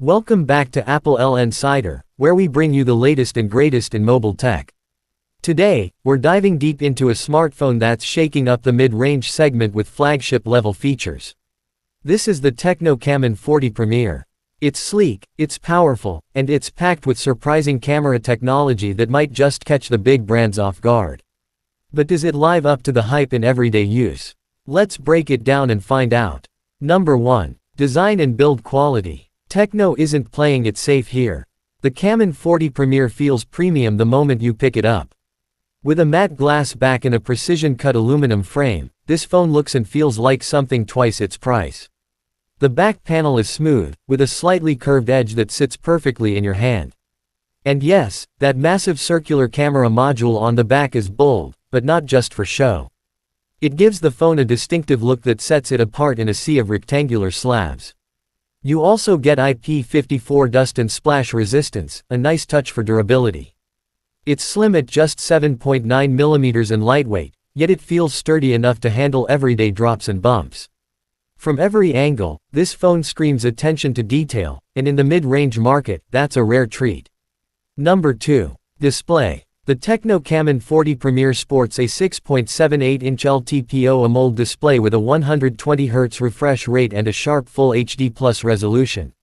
Welcome back to Apple Insider, where we bring you the latest and greatest in mobile tech. Today, we're diving deep into a smartphone that's shaking up the mid-range segment with flagship-level features. This is the Tecno Camon 40 Premier. It's sleek, it's powerful, and it's packed with surprising camera technology that might just catch the big brands off guard. But does it live up to the hype in everyday use? Let's break it down and find out. Number 1. Design and build quality. Tecno isn't playing it safe here. The Camon 40 Premier feels premium the moment you pick it up. With a matte glass back and a precision-cut aluminum frame, this phone looks and feels like something twice its price. The back panel is smooth, with a slightly curved edge that sits perfectly in your hand. And yes, that massive circular camera module on the back is bold, but not just for show. It gives the phone a distinctive look that sets it apart in a sea of rectangular slabs. You also get IP54 dust and splash resistance, a nice touch for durability. It's slim at just 7.9 mm and lightweight, yet it feels sturdy enough to handle everyday drops and bumps. From every angle, this phone screams attention to detail, and in the mid-range market, that's a rare treat. Number 2. Display. The Tecno Camon 40 Premier sports a 6.78-inch ltpo AMOLED display with a 120Hz refresh rate and a sharp Full HD Plus resolution.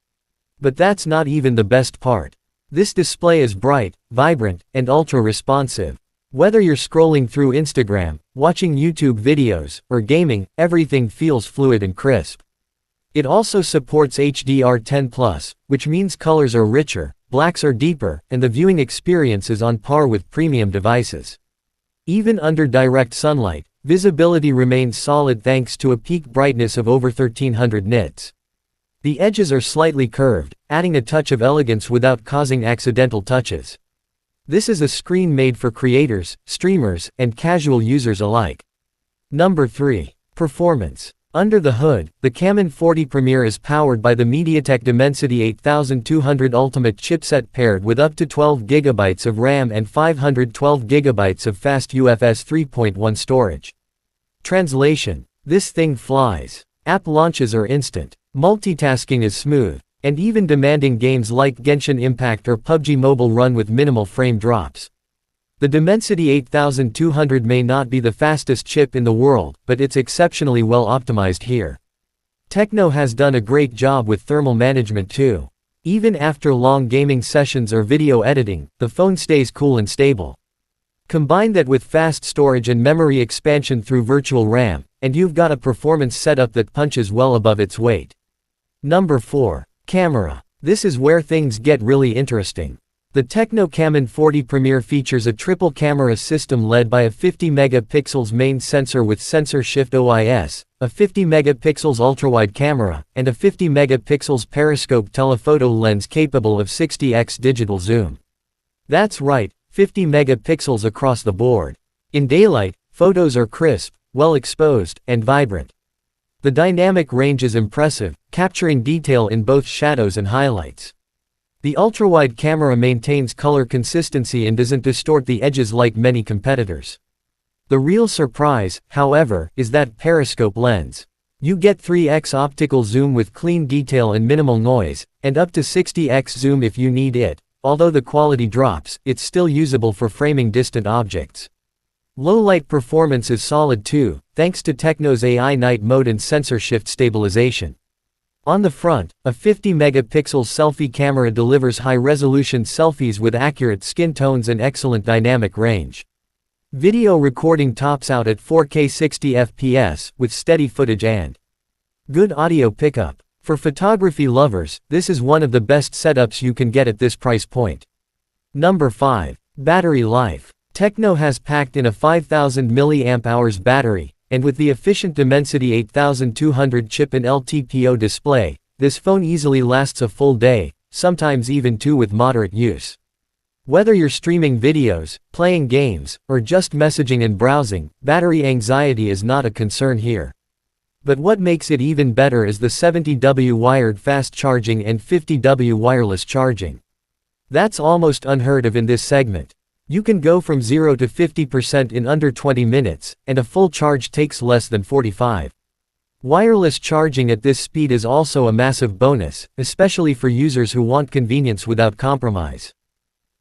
But that's not even the best part. This display is bright, vibrant, and ultra-responsive. Whether you're scrolling through Instagram, watching YouTube videos, or gaming, everything feels fluid and crisp. It also supports HDR10+, which means colors are richer, blacks are deeper, and the viewing experience is on par with premium devices. Even under direct sunlight, visibility remains solid thanks to a peak brightness of over 1300 nits. The edges are slightly curved, adding a touch of elegance without causing accidental touches. This is a screen made for creators, streamers, and casual users alike. Number 3. Performance. Under the hood, the Camon 40 Premier is powered by the MediaTek Dimensity 8200 Ultimate chipset paired with up to 12 GB of RAM and 512 GB of fast UFS 3.1 storage. Translation: this thing flies. App launches are instant. Multitasking is smooth. And even demanding games like Genshin Impact or PUBG Mobile run with minimal frame drops. The Dimensity 8200 may not be the fastest chip in the world, but it's exceptionally well optimized here. Tecno has done a great job with thermal management too. Even after long gaming sessions or video editing, the phone stays cool and stable. Combine that with fast storage and memory expansion through virtual RAM, and you've got a performance setup that punches well above its weight. Number 4. Camera. This is where things get really interesting. The Tecno Camon 40 Premier features a triple camera system led by a 50 megapixels main sensor with sensor shift OIS, a 50 megapixels ultrawide camera, and a 50 megapixels periscope telephoto lens capable of 60x digital zoom. That's right, 50 megapixels across the board. In daylight, photos are crisp, well exposed, and vibrant. The dynamic range is impressive, capturing detail in both shadows and highlights. The ultrawide camera maintains color consistency and doesn't distort the edges like many competitors. The real surprise, however, is that periscope lens. You get 3x optical zoom with clean detail and minimal noise, and up to 60x zoom if you need it. Although the quality drops, it's still usable for framing distant objects. Low light performance is solid too, thanks to Tecno's AI night mode and sensor shift stabilization. On the front, a 50 megapixel selfie camera delivers high-resolution selfies with accurate skin tones and excellent dynamic range. Video recording tops out at 4K 60 FPS, with steady footage and good audio pickup. For photography lovers, this is one of the best setups you can get at this price point. Number 5. Battery life. Tecno has packed in a 5000 mAh battery, and with the efficient Dimensity 8200 chip and LTPO display, this phone easily lasts a full day, sometimes even two with moderate use. Whether you're streaming videos, playing games, or just messaging and browsing, battery anxiety is not a concern here. But what makes it even better is the 70W wired fast charging and 50W wireless charging. That's almost unheard of in this segment. You can go from 0 to 50% in under 20 minutes, and a full charge takes less than 45. Wireless charging at this speed is also a massive bonus, especially for users who want convenience without compromise.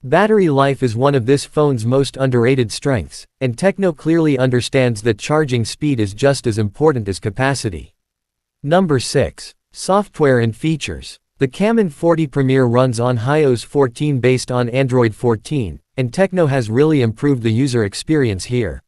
Battery life is one of this phone's most underrated strengths, and Tecno clearly understands that charging speed is just as important as capacity. Number 6. Software and features. The Camon 40 Premier runs on iOS 14 based on Android 14, and Tecno has really improved the user experience here.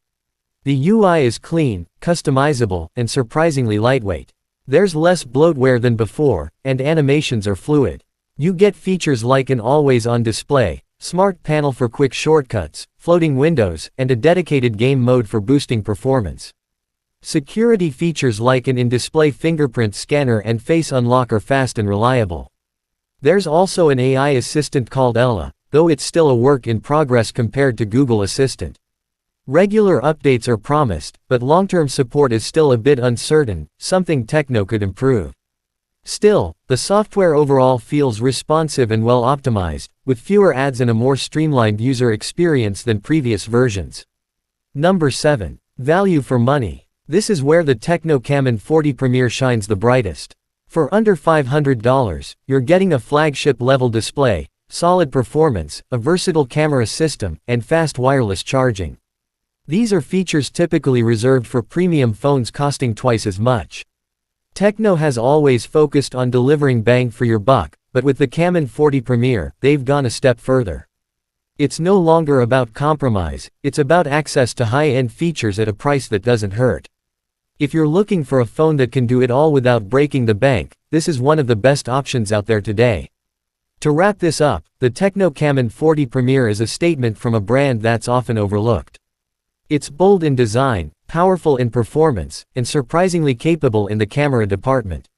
The UI is clean, customizable, and surprisingly lightweight. There's less bloatware than before, and animations are fluid. You get features like an always-on display, smart panel for quick shortcuts, floating windows, and a dedicated game mode for boosting performance. Security features like an in-display fingerprint scanner and face unlock are fast and reliable. There's also an AI assistant called Ella, though it's still a work in progress compared to Google Assistant. Regular updates are promised, but long-term support is still a bit uncertain, something Tecno could improve. Still, the software overall feels responsive and well optimized, with fewer ads and a more streamlined user experience than previous versions. Number 7. Value for money. This is where the Tecno Camon 40 Premier shines the brightest. For under $500, you're getting a flagship-level display, solid performance, a versatile camera system, and fast wireless charging. These are features typically reserved for premium phones costing twice as much. Tecno has always focused on delivering bang for your buck, but with the Camon 40 Premier, they've gone a step further. It's no longer about compromise, it's about access to high-end features at a price that doesn't hurt. If you're looking for a phone that can do it all without breaking the bank, this is one of the best options out there today. To wrap this up, the Tecno Camon 40 Premier is a statement from a brand that's often overlooked. It's bold in design, powerful in performance, and surprisingly capable in the camera department.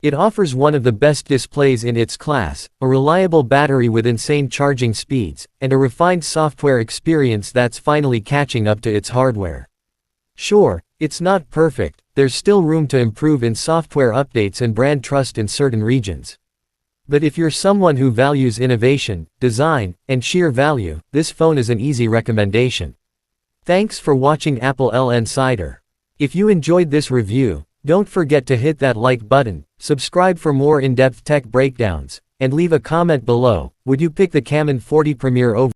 It offers one of the best displays in its class, a reliable battery with insane charging speeds, and a refined software experience that's finally catching up to its hardware. Sure, it's not perfect, there's still room to improve in software updates and brand trust in certain regions. But if you're someone who values innovation, design, and sheer value, this phone is an easy recommendation. Thanks for watching Apple Insider. If you enjoyed this review, don't forget to hit that like button, subscribe for more in-depth tech breakdowns, and leave a comment below. Would you pick the Camon 40 Premier over